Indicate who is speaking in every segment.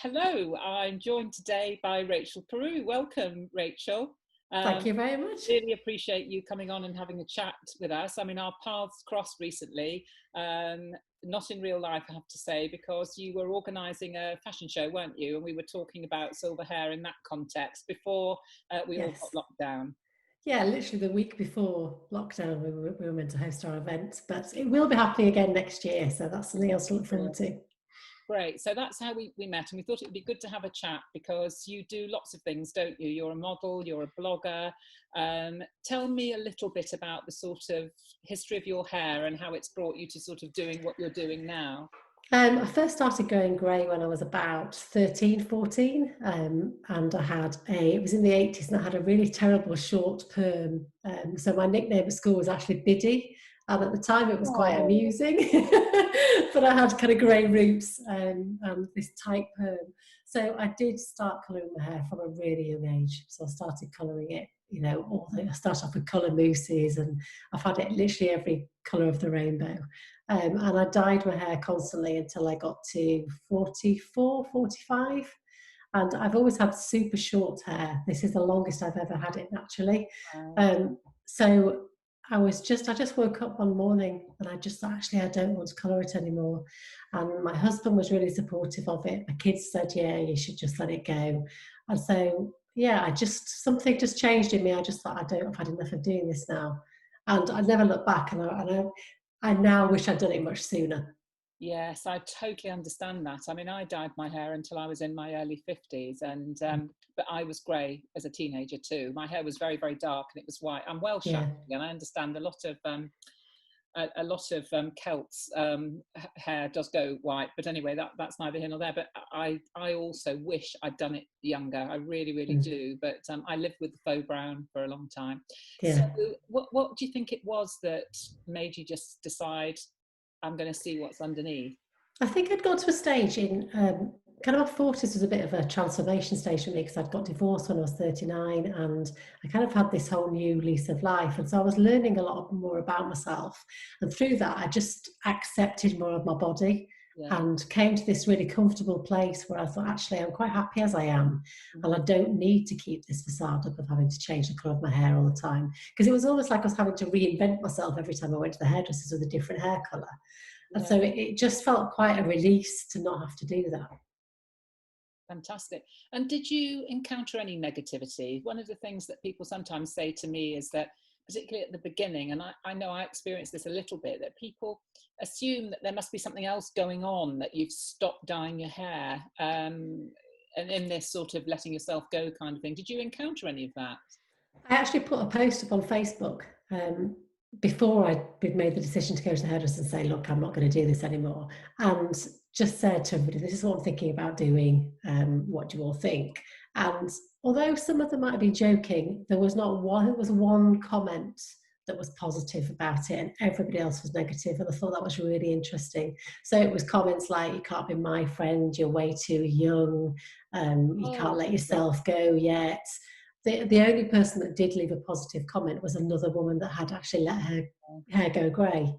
Speaker 1: Hello, I'm joined today by Rachel Peru. Welcome, Rachel.
Speaker 2: Thank you very much.
Speaker 1: Really appreciate you coming on and having a chat with us. I mean, our paths crossed recently, not in real life, I have to say, because you were organising a fashion show, weren't you? And we were talking about silver hair in that context before we all
Speaker 2: Yes.
Speaker 1: got locked down.
Speaker 2: Yeah, literally the week before lockdown, we were meant to host our event, but it will be happening again next year. So that's something else to look forward to.
Speaker 1: Great. So that's how we met, and we thought it would be good to have a chat because you do lots of things, don't you? You're a model, you're a blogger. Tell me a little bit about the sort of history of your hair and how it's brought you to sort of doing what you're doing now.
Speaker 2: I first started going grey when I was about 13, 14, and it was in the 80s, and I had a really terrible short perm. So my nickname at school was actually Biddy, and at the time it was quite amusing, but I had kind of grey roots and this tight perm. So I did start colouring my hair from a really young age. So I started colouring it, I started off with colour mousses, and I've had it literally every colour of the rainbow. And I dyed my hair constantly until I got to 44, 45. And I've always had super short hair. This is the longest I've ever had it naturally. So I just woke up one morning and I just thought, actually, I don't want to colour it anymore. And my husband was really supportive of it. My kids said, yeah, you should just let it go. And so, yeah, something just changed in me. I just thought, I've had enough of doing this now. And I never looked back. I now wish I'd done it much sooner.
Speaker 1: Yes, I totally understand that. I mean, I dyed my hair until I was in my early 50s, and but I was grey as a teenager too. My hair was very, very dark, and it was white. I'm Welsh,
Speaker 2: Yeah.
Speaker 1: actually, and I understand a lot of Celts hair does go white, but anyway, that's neither here nor there. But I also wish I'd done it younger. I really, really do. But I lived with the faux brown for a long time.
Speaker 2: Yeah.
Speaker 1: So what do you think it was that made you just decide, I'm going to see what's underneath?
Speaker 2: I think I'd got to a stage in kind of my 40s was a bit of a transformation stage for me because I'd got divorced when I was 39, and I kind of had this whole new lease of life. And so I was learning a lot more about myself. And through that, I just accepted more of my body and came to this really comfortable place where I thought, actually, I'm quite happy as I am. And I don't need to keep this facade up of having to change the colour of my hair all the time. Because it was almost like I was having to reinvent myself every time I went to the hairdressers with a different hair colour. And so it just felt quite a release to not have to do that.
Speaker 1: Fantastic. And did you encounter any negativity? One of the things that people sometimes say to me is that, particularly at the beginning, and I know I experienced this a little bit, that people assume that there must be something else going on, that you've stopped dyeing your hair, and in this sort of letting yourself go kind of thing. Did you encounter any of that?
Speaker 2: I actually put a post up on Facebook before I'd made the decision to go to the hairdresser and say, look, I'm not going to do this anymore. And just said to everybody, this is what I'm thinking about doing. What do you all think? And although some of them might have been joking, there was one comment that was positive about it, and everybody else was negative. And I thought that was really interesting. So it was comments like, you can't be my friend, you're way too young, you can't let yourself go yet. The only person that did leave a positive comment was another woman that had actually let her hair go grey.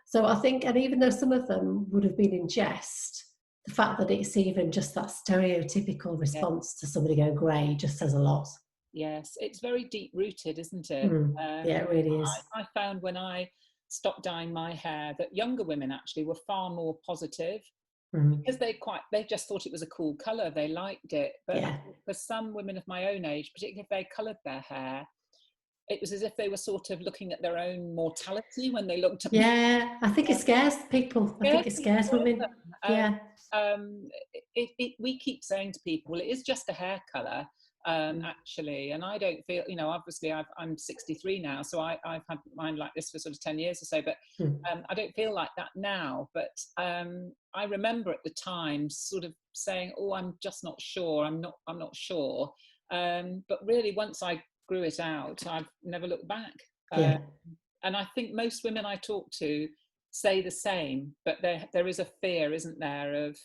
Speaker 2: So I think, and even though some of them would have been in jest, the fact that it's even just that stereotypical response to somebody going grey just says a lot.
Speaker 1: Yes, it's very deep rooted, isn't it?
Speaker 2: Yeah, it really is.
Speaker 1: I found when I stopped dyeing my hair that younger women actually were far more positive. Because they just thought it was a cool colour, they liked it. But for some women of my own age, particularly if they coloured their hair, it was as if they were sort of looking at their own mortality when they looked at me.
Speaker 2: Yeah, I think it scares people. I think it scares women.
Speaker 1: We keep saying to people, well, it is just a hair colour. Actually, and I don't feel, obviously I'm 63 now, so I've had mine like this for sort of 10 years or so, but I don't feel like that now. But I remember at the time sort of saying, oh, I'm just not sure, I'm not sure, but really once I grew it out, I've never looked back. And I think most women I talk to say the same, but there is a fear, isn't there, of,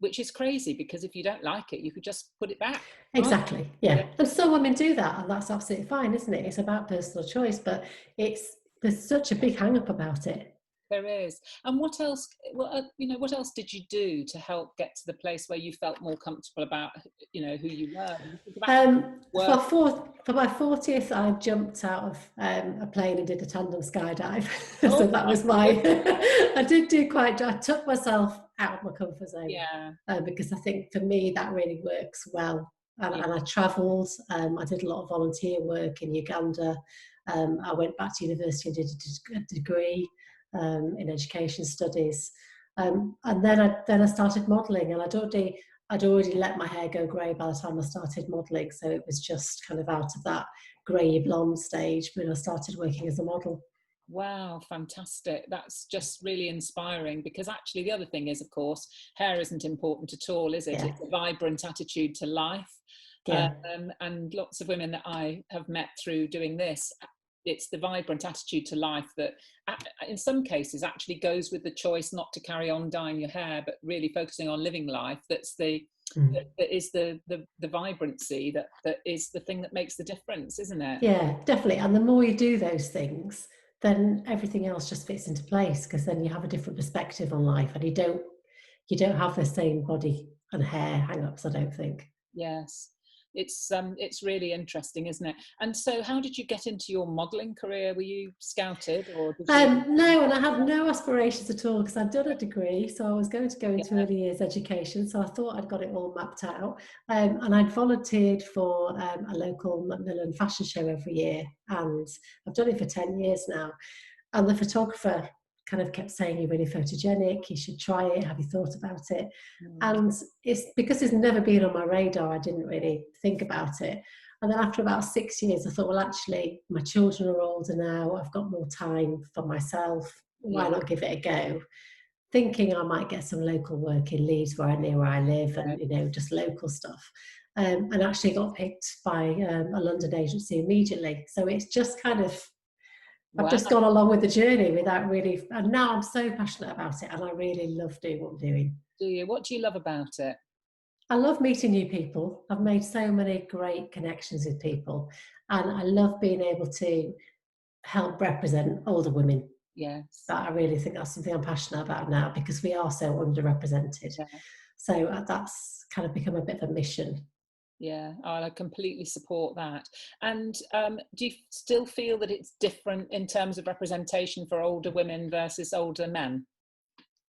Speaker 1: which is crazy, because if you don't like it, you could just put it back.
Speaker 2: Exactly. Yeah. And some women do that, and that's absolutely fine, isn't it? It's about personal choice, but there's such a big hang up about it.
Speaker 1: There is. And what else, well, what else did you do to help get to the place where you felt more comfortable about, who you were? When you think about work.
Speaker 2: For my 40th, I jumped out of a plane and did a tandem skydive.
Speaker 1: Oh
Speaker 2: So that
Speaker 1: my
Speaker 2: was my,
Speaker 1: goodness.
Speaker 2: I took myself out of my comfort zone
Speaker 1: Yeah.
Speaker 2: because I think for me that really works well. And,
Speaker 1: Yeah.
Speaker 2: and I travelled, I did a lot of volunteer work in Uganda. I went back to university and did a degree in education studies. And then I started modelling, and I'd already let my hair go grey by the time I started modelling, so it was just kind of out of that grey blonde stage when I started working as a model.
Speaker 1: Wow, fantastic. That's just really inspiring, because actually the other thing is, of course, hair isn't important at all, is it?
Speaker 2: Yeah,
Speaker 1: It's a vibrant attitude to life.
Speaker 2: yeah,
Speaker 1: And lots of women that I have met through doing this, it's the vibrant attitude to life that in some cases actually goes with the choice not to carry on dyeing your hair, but really focusing on living life. That is the vibrancy that is the thing that makes the difference, isn't it?
Speaker 2: yeah, definitely. And the more you do those things, then everything else just fits into place, because then you have a different perspective on life, and you don't have the same body and hair hang-ups, I don't think.
Speaker 1: Yes, it's really interesting, isn't it? And so, how did you get into your modelling career? Were you scouted, or did you?
Speaker 2: No, and I had no aspirations at all because I'd done a degree, so I was going to go into
Speaker 1: Yeah,
Speaker 2: early years education. So I thought I'd got it all mapped out, and I'd volunteered for a local Macmillan fashion show every year, and I've done it for 10 years now. And the photographer kind of kept saying, "You're really photogenic. You should try it. Have you thought about it?"
Speaker 1: mm,
Speaker 2: And it's because it's never been on my radar. I didn't really think about it. And then after about 6 years, I thought, well, actually, my children are older now. I've got more time for myself. Why
Speaker 1: yeah,
Speaker 2: not give it a go? Thinking I might get some local work in Leeds, near where I live, and just local stuff. And actually got picked by a London agency immediately. So it's just kind of, I've
Speaker 1: wow.
Speaker 2: just gone along with the journey without really, and now I'm so passionate about it, and I really love doing what I'm doing.
Speaker 1: Do you? What do you love about it?
Speaker 2: I love meeting new people. I've made so many great connections with people, and I love being able to help represent older women.
Speaker 1: Yes.
Speaker 2: That I really think that's something I'm passionate about now, because we are so underrepresented.
Speaker 1: Yeah.
Speaker 2: So that's kind of become a bit of a mission.
Speaker 1: Yeah, I completely support that. And do you still feel that it's different in terms of representation for older women versus older men?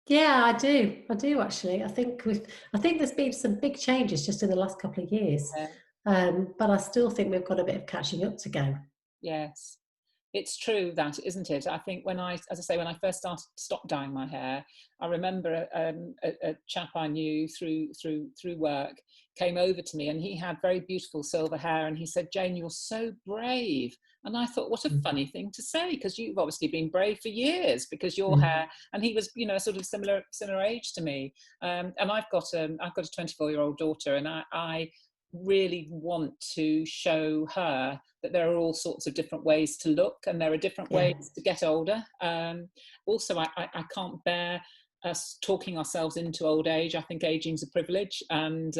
Speaker 2: Yeah, I do. I do actually. I think there's been some big changes just in the last couple of years,
Speaker 1: Yeah.
Speaker 2: but I still think we've got a bit of catching up to go.
Speaker 1: Yes. It's true that, isn't it? I think as I say, when I first stopped dyeing my hair, I remember a chap I knew through work came over to me, and he had very beautiful silver hair, and he said, "Jayne, you're so brave." And I thought, what a
Speaker 2: Mm.
Speaker 1: funny thing to say, because you've obviously been brave for years, because your
Speaker 2: Mm.
Speaker 1: hair. And he was, sort of similar age to me. And I've got a 24-year-old daughter, and I really want to show her that there are all sorts of different ways to look, and there are different
Speaker 2: Yeah.
Speaker 1: ways to get older. Also, I can't bear us talking ourselves into old age. I think aging's a privilege, and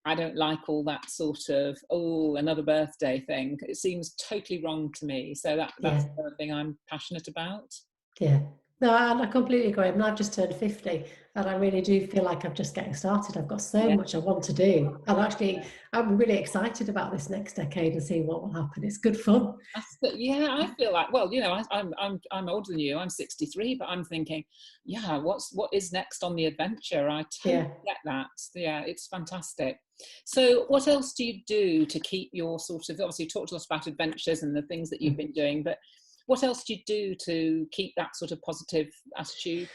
Speaker 1: I don't like all that sort of, oh, another birthday thing. It seems totally wrong to me. So that's
Speaker 2: Yeah.
Speaker 1: the other thing I'm passionate about.
Speaker 2: Yeah. No, I completely agree. I mean, I've just turned 50, and I really do feel like I'm just getting started. I've got so
Speaker 1: Yeah.
Speaker 2: much I want to do. And actually, I'm really excited about this next decade and seeing what will happen. It's good fun.
Speaker 1: Yeah, I feel like, well, I'm older than you. I'm 63, but I'm thinking, yeah, what is next on the adventure? I totally
Speaker 2: Yeah.
Speaker 1: get that. Yeah, it's fantastic. So, what else do you do to keep your sort of, obviously, you talked to us about adventures and the things that you've been doing, but what else do you do to keep that sort of positive attitude?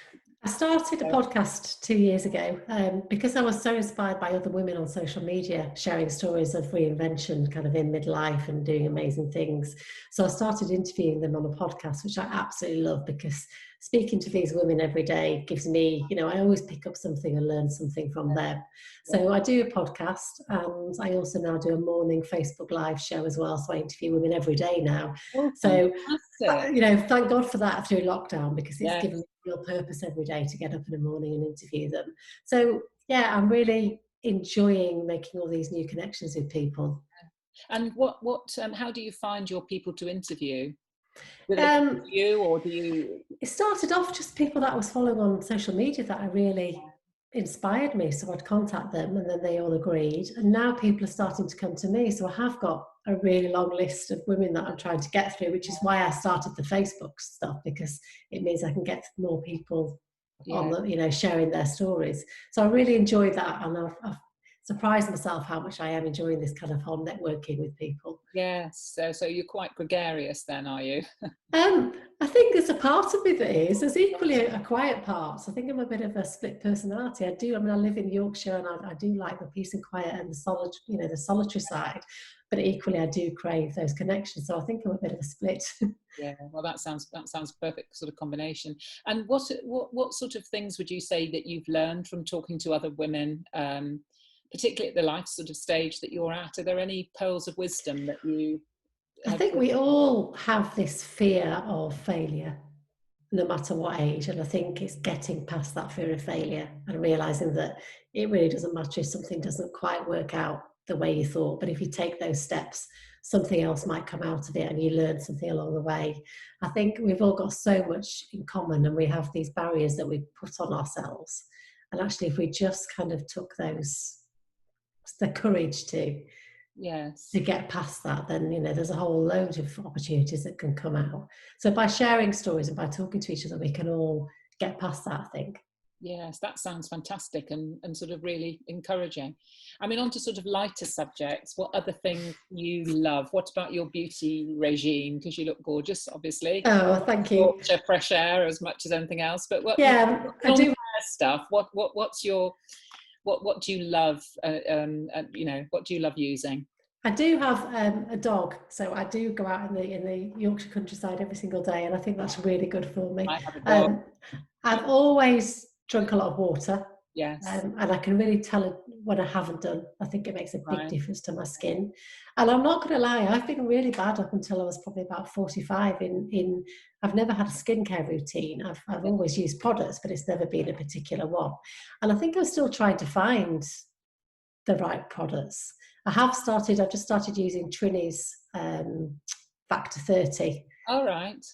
Speaker 2: I started a
Speaker 1: Yeah.
Speaker 2: podcast 2 years ago because I was so inspired by other women on social media sharing stories of reinvention kind of in midlife and doing amazing things. So I started interviewing them on a podcast, which I absolutely love, because speaking to these women every day gives me, I always pick up something and learn something from them.
Speaker 1: Yeah.
Speaker 2: So I do a podcast, and I also now do a morning Facebook Live show as well. So I interview women every day now.
Speaker 1: Oh,
Speaker 2: So
Speaker 1: fantastic.
Speaker 2: thank God for that through lockdown, because it's
Speaker 1: Yeah.
Speaker 2: given me real purpose every day to get up in the morning and interview them. So yeah, I'm really enjoying making all these new connections with people.
Speaker 1: And how do you find your people to interview? Did it come to you, or do you?
Speaker 2: It started off just people that I was following on social media that I really inspired me. So I'd contact them and then they all agreed. And now people are starting to come to me. So I have got a really long list of women that I'm trying to get through, which is why I started the Facebook stuff, because it means I can get more people on the, you know, sharing their stories. So I really enjoy that. And I've surprised myself how much I am enjoying this kind of whole networking with people.
Speaker 1: Yes. So you're quite gregarious then, are you?
Speaker 2: I think there's a part of me that is. There's equally a quiet part. So I think I'm a bit of a split personality. I mean, I live in Yorkshire, and I do like the peace and quiet and the solitary side. But equally, I do crave those connections. So I think I'm a bit of a split.
Speaker 1: Yeah. Well, that sounds perfect sort of combination. And what sort of things would you say that you've learned from talking to other women, particularly at the life sort of stage that you're at? Are there any pearls of wisdom that you
Speaker 2: I
Speaker 1: have?
Speaker 2: think we all have this fear of failure, no matter what age. And I think it's getting past that fear of failure and realizing that it really doesn't matter if something doesn't quite work out the way you thought. But if you take those steps, something else might come out of it and you learn something along the way. I think we've all got so much in common, and we have these barriers that we put on ourselves. And actually, if we just kind of took the courage to get past that, then, you know, there's a whole load of opportunities that can come out. So by sharing stories and by talking to each other, we can all get past that, I think.
Speaker 1: Yes, that sounds fantastic and sort of really encouraging. I mean, on to sort of lighter subjects. What other things you love? What about your beauty regime? Because you look gorgeous, obviously.
Speaker 2: Oh, thank you.
Speaker 1: Fresh air as much as anything else. But what?
Speaker 2: Yeah, I do.
Speaker 1: Stuff. What's your what do you love? You know, what do you love using?
Speaker 2: I do have a dog, so I do go out in the Yorkshire countryside every single day, and I think that's really good for me.
Speaker 1: I have a dog.
Speaker 2: I've always drunk a lot of water.
Speaker 1: Yes.
Speaker 2: And I can really tell it when I haven't done. I think it makes a big difference to my skin. And I'm not going to lie, I've been really bad up until I was probably about 45 I've never had a skincare routine. I've always used products, but it's never been a particular one. And I think I'm still trying to find the right products. I've just started using Trini's Factor 30.
Speaker 1: All right.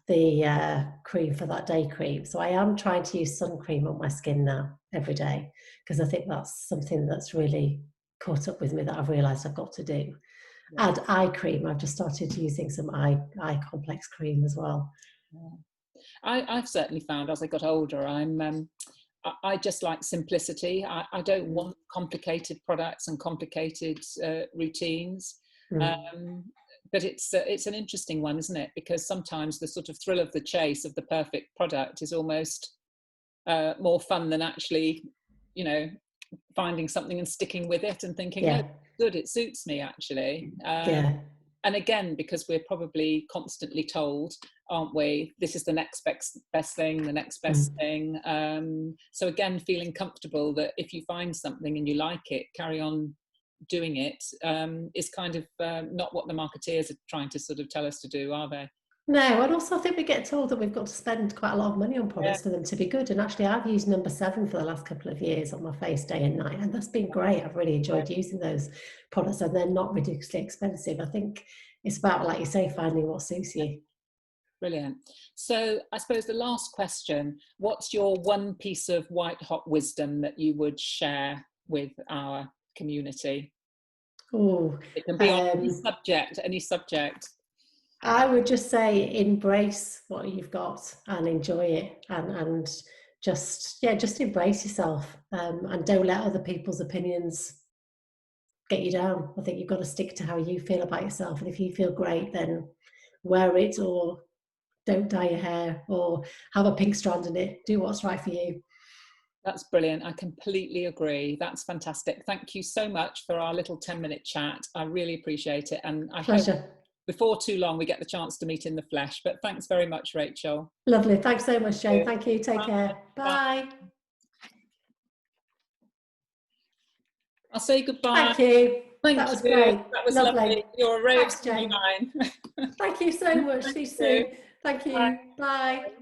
Speaker 2: The cream for that day cream. So I am trying to use sun cream on my skin now every day, because I think that's something that's really caught up with me that I've realised I've got to do. Yeah. And eye cream, I've just started using some eye complex cream as well.
Speaker 1: Yeah. I've certainly found as I got older, I just like simplicity. I don't want complicated products and complicated routines. But it's an interesting one, isn't it? Because sometimes the sort of thrill of the chase of the perfect product is almost more fun than actually, you know, finding something and sticking with it and thinking, oh, good, it suits me actually. And again, because we're probably constantly told, aren't we, this is the next best thing, the next best thing. So again, feeling comfortable that if you find something and you like it, carry on doing it, is kind of not what the marketeers are trying to sort of tell us to do, are they?
Speaker 2: No, and also I think we get told that we've got to spend quite a lot of money on products for them to be good. And actually, I've used number 7 for the last couple of years on my face day and night, and that's been great. I've really enjoyed using those products, and they're not ridiculously expensive. I think it's about, like you say, finding what suits you.
Speaker 1: Brilliant. So I suppose the last question, what's your one piece of white hot wisdom that you would share with our community?
Speaker 2: Oh,
Speaker 1: it can be on any subject.
Speaker 2: I would just say embrace what you've got and enjoy it, and just embrace yourself, and don't let other people's opinions get you down. I think you've got to stick to how you feel about yourself, and if you feel great, then wear it, or don't dye your hair, or have a pink strand in it. Do what's right for you.
Speaker 1: That's brilliant. I completely agree. That's fantastic. Thank you so much for our little 10-minute chat. I really appreciate it, and I hope before too long we get the chance to meet in the flesh. But thanks very much, Rachel.
Speaker 2: Lovely. Thanks so much, Jane. Thank you. Take care. Bye.
Speaker 1: I'll say goodbye.
Speaker 2: Thank you.
Speaker 1: That
Speaker 2: was great.
Speaker 1: That was lovely. You're a ray of
Speaker 2: sunshine.
Speaker 1: sunshine.
Speaker 2: Thank you so much. See you soon. Thank you. Bye.